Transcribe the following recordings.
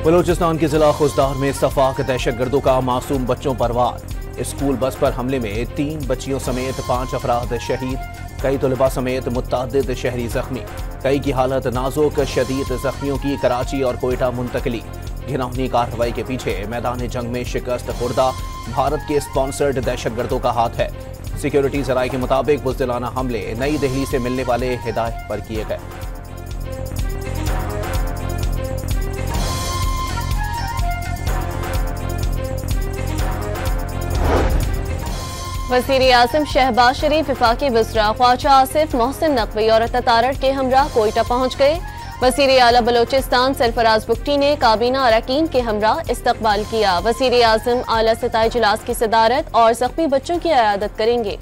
बलूचिस्तान के जिला खुजदार में सफाक दहशतगर्दों का मासूम बच्चों पर वार। स्कूल बस पर हमले में 3 बच्चियों समेत 5 अफराद शहीद, कई तलबा समेत मुतअद्दिद शहरी जख्मी। कई की हालत नाजुक, शदीद जख्मियों की कराची और कोयटा मुंतकली। घिनौनी कार्रवाई के पीछे मैदान जंग में शिकस्त खुर्दा भारत के स्पॉन्सर्ड दहशतगर्दों का हाथ है। सिक्योरिटी जराये के मुताबिक बुज़दिलाना हमले नई दिल्ली से मिलने वाले हिदायत पर किए गए। वज़ीर आज़म शहबाज शरीफ, वफाकी वज़रा ख्वाजा आसिफ मोहसिन नकवी और अतारड़ के हमरा कोयटा पहुँच गए। वज़ीर आला बलोचिस्तान सरफराज बुगटी ने काबीना अरकान के हमरा इस्तकबाल किया। वज़ीर आज़म आला सतह इजलास की सदारत और ज़ख्मी बच्चों की इयादत करेंगे।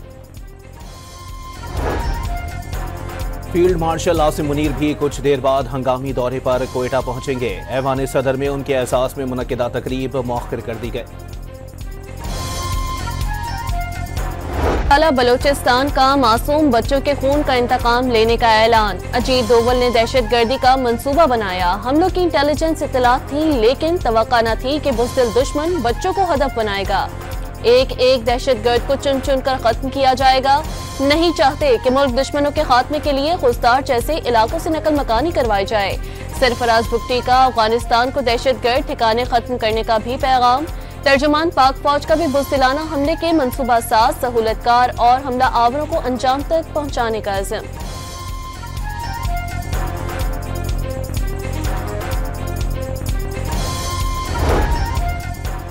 फील्ड मार्शल आसिम मुनीर भी कुछ देर बाद हंगामी दौरे पर कोयटा पहुंचेंगे। ऐवान सदर में उनके एहसास में मुनक्किदा तकरीब मौखर कर दी गई। आला बलोचिस्तान का मासूम बच्चों के खून का इंतकाम लेने का ऐलान। अजीत दोवल ने दहशतगर्दी का मंसूबा बनाया। हमलों की इंटेलिजेंस इत्तलात थी, लेकिन तवक्का न थी कि बुज़दिल दुश्मन बच्चों को हदफ बनाएगा। एक एक दहशतगर्द को चुन चुन कर खत्म किया जाएगा। नहीं चाहते कि मुल्क दुश्मनों के खात्मे के लिए खुजदार जैसे इलाकों से नकल मकानी करवाई जाए। सरफराज बुगटी का अफगानिस्तान को दहशतगर्द ठिकाने खत्म करने का भी पैगाम। तर्जुमान पाक फौज का भी बुज़दिलाना हमले के मंसूबा साज, सहूलतकार और हमला आवरों को अंजाम तक पहुंचाने का अज़्म।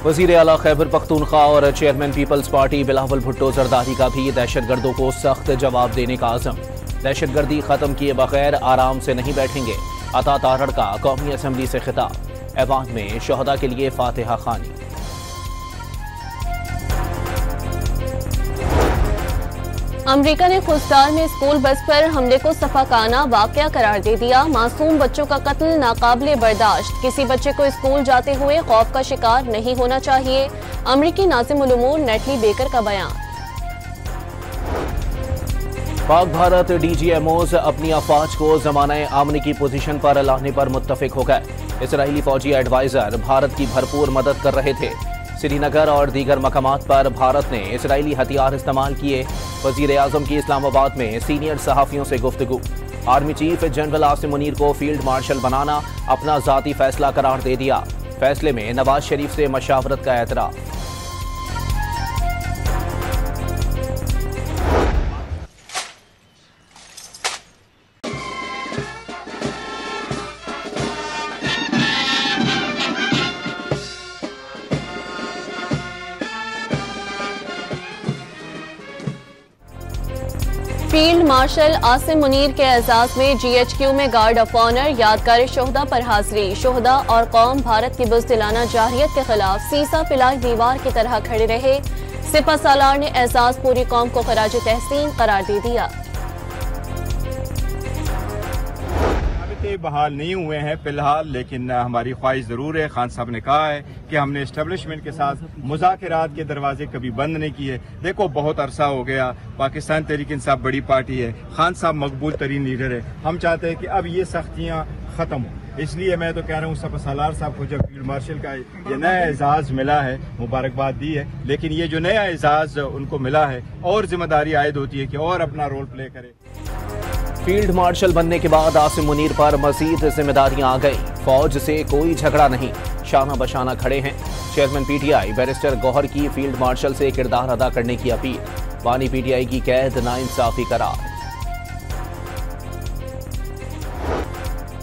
वज़ीर आला खैबर पख्तूनख्वा और chairman peoples party Bilawal Bhutto Zardari का भी दहशतगर्दों को सख्त जवाब देने का आज़म। दहशतगर्दी खत्म किए बगैर आराम से नहीं बैठेंगे। अता तारड़ का कौमी असम्बली से खिताब। ऐवान में शहदा के लिए फातिहा खानी। अमरीका ने खुजदार में स्कूल बस पर हमले को सफाकाना वाकया करार दे दिया। मासूम बच्चों का कत्ल नाकाबिले बर्दाश्त। किसी बच्चे को स्कूल जाते हुए खौफ का शिकार नहीं होना चाहिए। अमरीकी नाज़िम उल उमूर नेटली बेकर का बयान। पाक भारत DGMOs अपनी अफवाज को ज़माना आमन की पोजीशन पर लाने पर मुत्तफिक हो गए। इसराइली फौजी एडवाइजर भारत की भरपूर मदद कर रहे थे। श्रीनगर और दीगर मकामात पर भारत ने इसराइली हथियार इस्तेमाल किए। वज़ीर आज़म की इस्लामाबाद में सीनियर सहाफ़ियों से गुफ्तगू। Army chief general Asim Munir को फील्ड मार्शल बनाना अपना ज़ाती फैसला करार दे दिया। फैसले में नवाज शरीफ से मशावरत का एतराफ़। फील्ड मार्शल आसिम मुनीर के एजाज में GHQ में गार्ड ऑफ ऑनर यादगार शोहदा पर हाजिरी। शोहदा और कौम भारत की बुज़दिलाना जाहियत के खिलाफ सीसा पिलाई दीवार की तरह खड़े रहे। सिपा सालार ने एजाज पूरी कौम को खराज तहसीन करार दे दिया। बहाल नहीं हुए हैं फिलहाल, लेकिन हमारी ख्वाहिश ज़रूर है। खान साहब ने कहा है कि हमने एस्टेब्लिशमेंट के साथ मुज़ाकरात के दरवाजे कभी बंद नहीं किए। देखो बहुत अरसा हो गया, पाकिस्तान तहरीक इंसाफ बड़ी पार्टी है, खान साहब मकबूल तरीन लीडर है। हम चाहते हैं कि अब ये सख्तियाँ ख़त्म हो। इसलिए मैं तो कह रहा हूँ सपा सालार साहब को जब फील्ड मार्शल का ये नया एजाज़ मिला है, मुबारकबाद दी है, लेकिन ये जो नया एजाज़ उनको मिला है और जिम्मेदारी आयद होती है कि और अपना रोल प्ले करे। फील्ड मार्शल बनने के बाद आसिम मुनीर पर मजीद जिम्मेदारियां आ गई। फौज से कोई झगड़ा नहीं, शाना बशाना खड़े हैं। चेयरमैन PTI बैरिस्टर गौहर की फील्ड मार्शल से किरदार अदा करने की अपील। बानी PTI की कैद नाइंसाफी करार।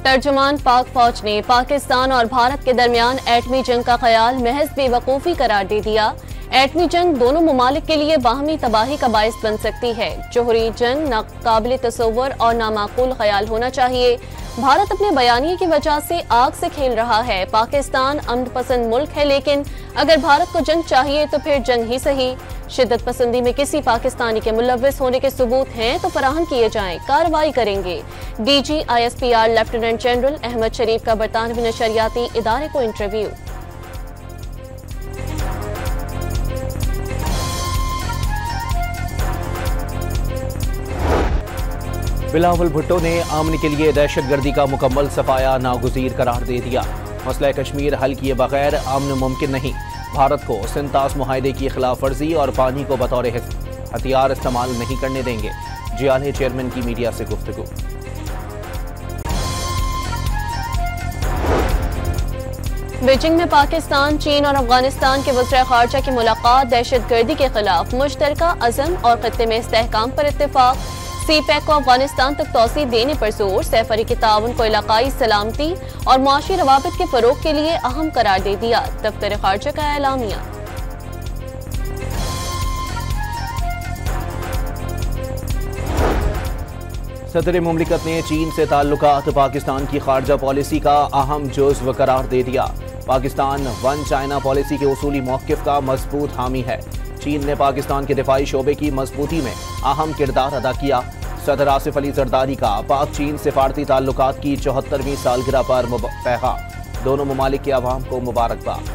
तर्जुमान पाक फौज ने पाकिस्तान और भारत के दरमियान एटमी जंग का ख्याल महज बेवकूफ़ी करार दे दिया। एटमी जंग दोनों ममालिक के लिए बाहमी तबाही का बायस बन सकती है। जोहरी जंग नाकाबिल तसव्वुर और नामाकूल ख्याल होना चाहिए। भारत अपने बयानिए की वजह से आग से खेल रहा है। पाकिस्तान अमन पसंद मुल्क है, लेकिन अगर भारत को जंग चाहिए तो फिर जंग ही सही। शिद्दत पसंदी में किसी पाकिस्तानी के मुलव्विस होने के सबूत हैं तो फराहम किए जाएं, कार्रवाई करेंगे। DG ISPR lieutenant general Ahmed Sharif का बरतानवी नशरियाती इदारे को इंटरव्यू। बिलावल भुट्टो ने आमन के लिए दहशतगर्दी का मुकम्मल सफाया नागुज़ीर करार दे दिया। मसला कश्मीर हल किए बगैर अमन मुमकिन नहीं। भारत को सिंतास मुआहदे की खिलाफ वर्जी और पानी को बतौर हथियार इस्तेमाल नहीं करने देंगे। जियाले चेयरमैन की मीडिया से गुफ्तगू। बीजिंग में पाकिस्तान, चीन और अफगानिस्तान के वज़ीर ख़ारजा की मुलाकात। दहशतगर्दी के खिलाफ मुश्तरका अज़म और खत्ते में इस्तेहकाम पर इत्तेफाक। CPEC को अफगानिस्तान तक तोसी देने पर जोर। सैफरी के ताउन को इलाकाई सलामती और मुआशी रवाबित के फरोग के लिए अहम करार दे दिया। दफ्तर ख़ारजा का एलामिया। सदर मुमलिकत ने चीन से ताल्लुकात पाकिस्तान की खारजा पॉलिसी का अहम जुज़्व करार दे दिया। पाकिस्तान वन चाइना पॉलिसी के उसूली मौक़िफ़ का मजबूत हामी है। चीन ने पाकिस्तान के दिफाई शोबे की मजबूती में अहम किरदार अदा किया। सदर आसिफ अली जरदारी का पाक चीन सिफारती ताल्लुकात की 74वीं सालगिरह पर पैगाम। दोनों ममालिक के अवाम को मुबारकबाद।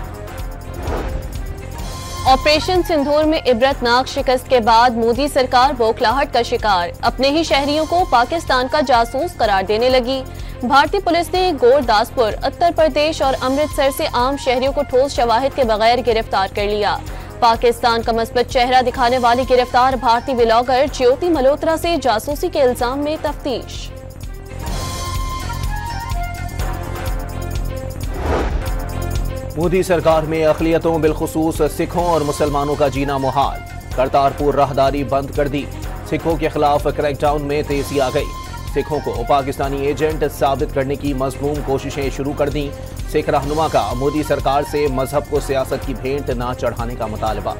ऑपरेशन सिंदूर में इबरतनाक शिकस्त के बाद मोदी सरकार बौखलाहट का शिकार। अपने ही शहरियों को पाकिस्तान का जासूस करार देने लगी। भारतीय पुलिस ने गुरदासपुर, उत्तर प्रदेश और अमृतसर से आम शहरियों को ठोस शवाहिद के बगैर गिरफ्तार कर लिया। पाकिस्तान का मस्बत चेहरा दिखाने वाली गिरफ्तार भारतीय व्लॉगर ज्योति मल्होत्रा से जासूसी के इल्जाम में तफ्तीश। मोदी सरकार में अक़लियतों बिलखुसूस सिखों और मुसलमानों का जीना मुहाल। करतारपुर राहदारी बंद कर दी। सिखों के खिलाफ क्रैकडाउन में तेजी आ गई। सिखों को पाकिस्तानी एजेंट साबित करने की मज़मूम कोशिशें शुरू कर दी। सिख रहनुमा का मोदी सरकार से मजहब को सियासत की भेंट ना चढ़ाने का मुतालबा।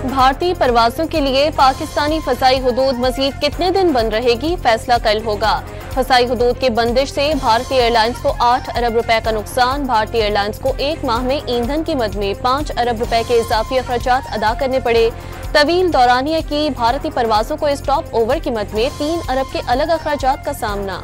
भारतीय परवाजों के लिए पाकिस्तानी फजाई हुदूद मजीद कितने दिन बंद रहेगी, फैसला कल होगा। फजाई हुदूद के बंदिश से भारतीय एयरलाइंस को 8 अरब रुपए का नुकसान। भारतीय एयरलाइंस को एक माह में ईंधन की मद में 5 अरब रुपए के इजाफी अखराजात अदा करने पड़े। तवील दौरानिया की भारतीय परवाजों को स्टॉप ओवर की मद में 3 अरब के अलग अखराजात का सामना।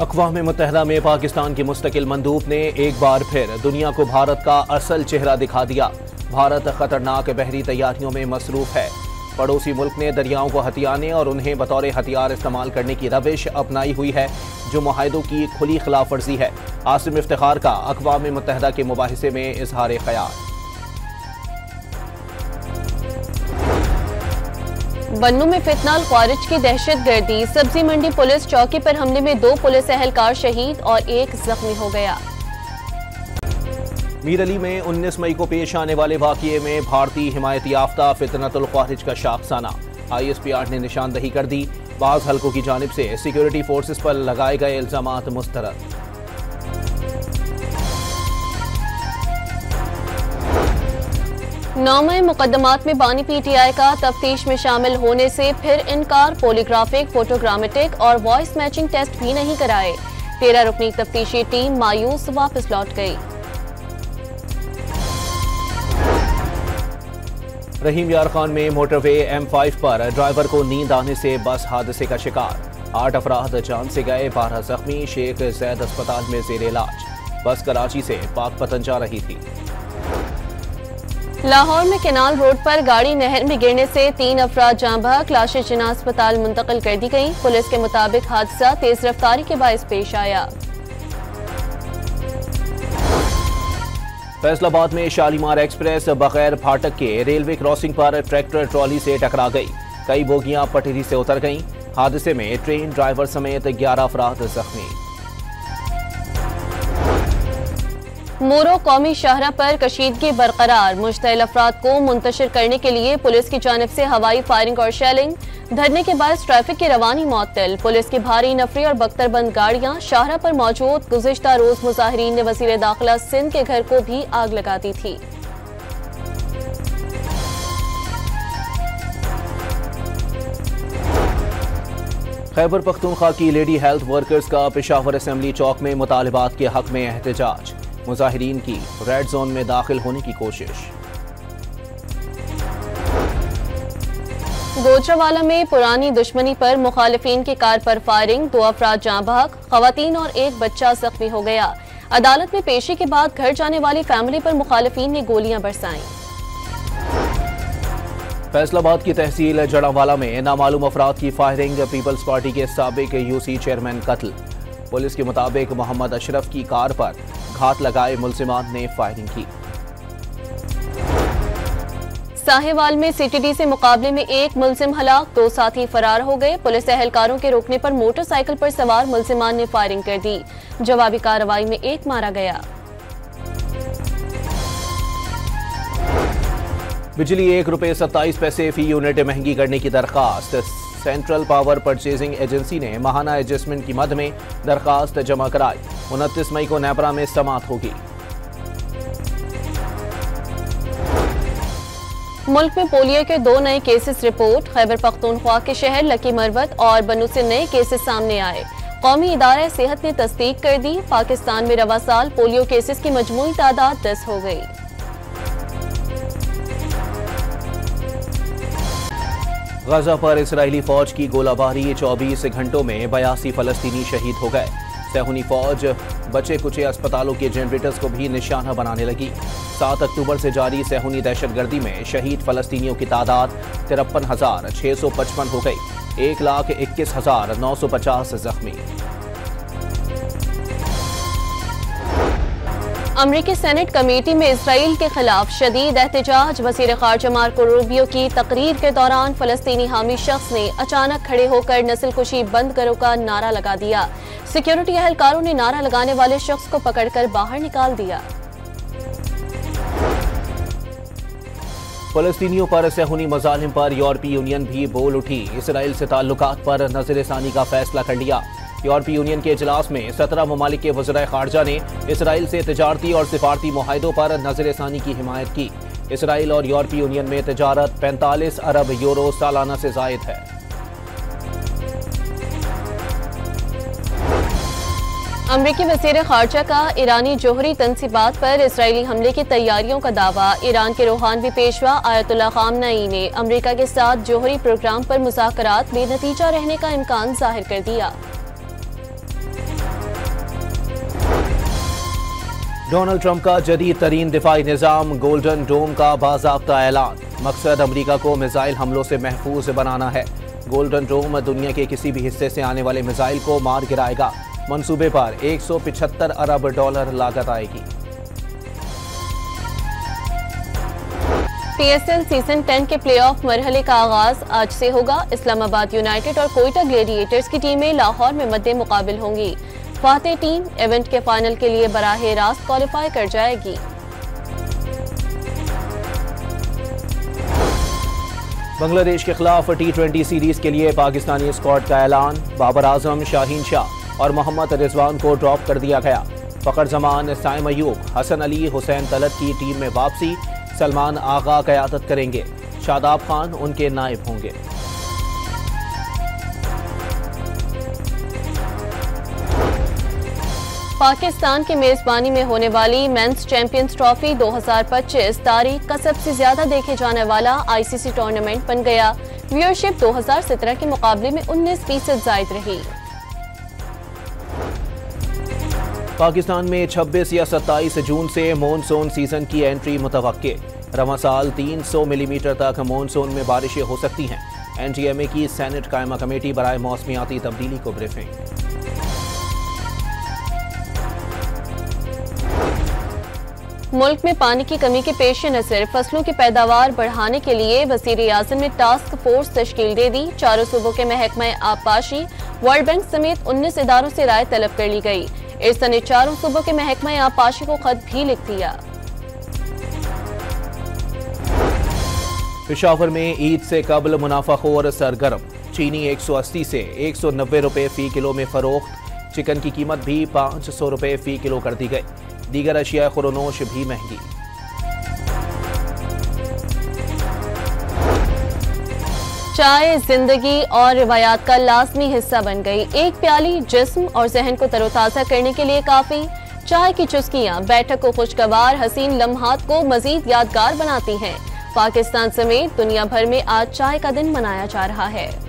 अक़वाम मुत्तहिदा में पाकिस्तान के मुस्तकिल मंदूब ने एक बार फिर दुनिया को भारत का असल चेहरा दिखा दिया। भारत खतरनाक बहरी तैयारियों में मसरूफ है। पड़ोसी मुल्क ने दरियाओं को हथियाने और उन्हें बतौर हथियार इस्तेमाल करने की रविश अपनाई हुई है, जो मुआहदों की खुली खिलाफ वर्जी है। आसिम इफ्तिखार का अक़वाम मुत्तहिदा के मुबाहिसे में इजहार ख्याल। बन्नू में फितनाल ख्वारिज की दहशत गर्दी। सब्जी मंडी पुलिस चौकी पर हमले में 2 पुलिस एहलकार शहीद और 1 जख्मी हो गया। मीर अली में 19 मई को पेश आने वाले वाक़ये में भारतीय हिमायत याफ्ता फितनतुल ख्वारिज का शाखसाना। ISPR ने निशानदही कर दी। बाज़ हल्कों की जानिब से सिक्योरिटी फोर्सेस पर लगाए गए इल्जामात मुस्तरद। 9 मई मुकदमात में बानी PTI का तफ्तीश में शामिल होने से फिर इनकार। पोलीग्राफिक, फोटोग्रामेटिक और वॉइस मैचिंग टेस्ट भी नहीं कराए। 13 रुकनी तफ्तीशी टीम मायूस वापस लौट गई। रहीम यार खान में मोटरवे M5 पर ड्राइवर को नींद आने से बस हादसे का शिकार। 8 अफराद जान से गए, 12 जख्मी। शेख जैद अस्पताल में जेर इलाज। बस कराची से पाकपतन जा रही थी। लाहौर में केनाल रोड पर गाड़ी नहर में गिरने से 3 अफराद जाँ बहक। लाशें जिना अस्पताल मुंतकिल कर दी गई। पुलिस के मुताबिक हादसा तेज रफ्तारी के बायस पेश आया। फैसलाबाद में शालीमार एक्सप्रेस बगैर फाटक के रेलवे क्रॉसिंग पर ट्रैक्टर ट्रॉली से टकरा गई। कई बोगियां पटरी से उतर गईं। हादसे में ट्रेन ड्राइवर समेत 11 अफराद जख्मी। मोरो कौमी शाहरा पर कशीदगी बरकरार। मुश्तइल अफराद को मुंतशिर करने के लिए पुलिस की जानिब से हवाई फायरिंग और शेलिंग। धरने के बाद ट्रैफिक की रवानी मुअत्तल। पुलिस की भारी नफरी और बख्तरबंद गाड़ियां शाहरा पर मौजूद। गुज़िश्ता रोज मुजाहिरीन ने वज़ीर दाखिला सिंध के घर को भी आग लगा दी थी। खैबर पख्तूनख्वा की लेडी हेल्थ वर्कर्स का पेशावर असेंबली चौक में मुतालिबात के हक में एहतजाज। मुजाहिरीन की रेड जोन में दाखिल होने की कोशिश। गोजरावाला में पुरानी दुश्मनी पर मुखालिफिन की कार पर फायरिंग। 2 अफराद जाँ बहक, खवातीन और 1 बच्चा जख्मी हो गया। अदालत में पेशी के बाद घर जाने वाली फैमिली पर मुखालिफिन ने गोलियां बरसाईं। फैसलाबाद की तहसील जड़ावाला में नामालूम अफराद की फायरिंग, पीपल्स पार्टी के साबिक यूसी चेयरमैन कत्ल। पुलिस के मुताबिक मोहम्मद अशरफ की कार पर घात लगाए मुलजिमान ने फायरिंग की। साहिवाल में सीटीडी से मुकाबले में एक मुलजिम हलाक, 2 साथी फरार हो गए। पुलिस एहलकारों के रोकने पर मोटरसाइकिल पर सवार मुलजिमान ने फायरिंग कर दी। जवाबी कार्रवाई में एक मारा गया। बिजली ₹1.27 फी यूनिट महंगी करने की दरखास्त। सेंट्रल पावर परचेजिंग एजेंसी ने माहाना एडजस्टमेंट की मद में दरखास्त जमा कराई। 29 मई को नेपरा में समाअत होगी। मुल्क में पोलियो के 2 नए केसेस रिपोर्ट। खैबर पख्तूनख्वा के शहर लकी मरवत और बनू से नए केसेस सामने आए। कौमी इदारा सेहत ने तस्दीक कर दी। पाकिस्तान में रवा साल पोलियो केसेस की मजमूई तादाद 10 हो गई। गजा पर इसराइली फौज की गोलाबारी, 24 घंटों में 82 फलस्तीनी शहीद हो गए। सेहूनी फौज बचे कुचे अस्पतालों के जनरेटर्स को भी निशाना बनाने लगी। 7 अक्टूबर से जारी सेहूनी दहशतगर्दी में शहीद फलस्तीनियों की तादाद 53,655 हो गई। 1,21,950 जख्मी। अमरीकी सेनेट कमेटी में इसराइल के खिलाफ शदीद एहतजाज। वज़ीर ख़ारजा मार्को रूबियो की तकरीर के दौरान फलस्तीनी हामी शख्स ने अचानक खड़े होकर नस्लकुशी बंद करो का नारा लगा दिया। सिक्योरिटी एहलकारों ने नारा लगाने वाले शख्स को पकड़कर बाहर निकाल दिया। फलस्तीनियों पर सेहूनी मजालिम पर यूरोपीय यूनियन भी बोल उठी। इसराइल से ताल्लुकात पर नज़रसानी का फैसला कर लिया। यूरोपीय यूनियन के इजलास में 17 ममालिक के वज़ीर ख़ारजा ने इसराइल से तिजारती और सिफारती मुआहिदों पर नज़रसानी की हिमायत की। इसराइल और यूरोपीय यूनियन में तिजारत 45 अरब यूरो सालाना से ज़ायद है। अमरीकी वज़ीर ख़ारजा का ईरानी जोहरी तनसीबात पर इसराइली हमले की तैयारियों का दावा। ईरान के रूहानी पेशवा आयतुल्लाह ख़ामनई ने अमरीका के साथ जोहरी प्रोग्राम पर मुज़ाकरात में नतीजा रहने का इम्कान जाहिर कर दिया। डोनाल्ड ट्रंप का जदीद तरीन दिफाई निज़ाम गोल्डन डोम का बाज़ाब्ता ऐलान। मकसद अमरीका को मिसाइल हमलों से महफूज बनाना है। गोल्डन डोम दुनिया के किसी भी हिस्से से आने वाले मिसाइल को मार गिराएगा। मंसूबे पर $175 अरब लागत आएगी। PSL सीजन 10 के प्लेऑफ मरहले का आगाज आज से होगा। इस्लामाबाद यूनाइटेड और कोयटा ग्लेडिएटर्स की टीमें लाहौर में मद्दे मुकाबिल होंगी। फातेह टीम इवेंट के फाइनल के लिए बराह रास्त क्वालिफाई कर जाएगी। बांग्लादेश के खिलाफ T20 सीरीज के लिए पाकिस्तानी स्क्वाड का ऐलान। बाबर आजम, शाहीन शाह और मोहम्मद रिजवान को ड्रॉप कर दिया गया। फखर जमान, साइम अयूब, हसन अली, हुसैन तलत की टीम में वापसी। सलमान आगा क़यादत करेंगे। शादाब खान उनके नायब होंगे। पाकिस्तान की मेजबानी में होने वाली मेंस चैंपियंस ट्रॉफी 2025 तारीख का सबसे ज्यादा देखे जाने वाला ICC टूर्नामेंट बन गया। व्यूअरशिप 2017 के मुकाबले में 19% जायद रही। पाकिस्तान में 26 या 27 जून से मॉनसून सीजन की एंट्री मुतवक्के। रवां साल 300 मिलीमीटर तक मॉनसून में बारिशें हो सकती हैं। NTMA की सेनेट कायमा कमेटी बराए मौसमियाती तब्दीली को ब्रीफिंग। मुल्क में पानी की कमी के पेश नज़र फसलों की पैदावार बढ़ाने के लिए वज़ीर-ए-आज़म ने टास्क फोर्स तश्कील दे दी। चारों सूबों के महकमा आबपाशी, वर्ल्ड बैंक समेत 19 इदारों से राय तलब कर ली गई। इरसा ने चारों सूबों के महकमा आबपाशी को खत भी लिख दिया। पेशावर में ईद से कबल मुनाफाखोर सरगर्म। चीनी 180 से 190 रुपए फी किलो में फरोख्त। चिकन की कीमत भी 500 रुपए फी किलो कर दी गई। दीगर अशिया खुरोनोश भी महंगी। चाय जिंदगी और रिवायात का लाजमी हिस्सा बन गई। एक प्याली जिस्म और जहन को तरोताज़ा करने के लिए काफी। चाय की चुस्कियां बैठक को खुशगवार हसीन लम्हात को मजीद यादगार बनाती हैं। पाकिस्तान समेत दुनिया भर में आज चाय का दिन मनाया जा रहा है।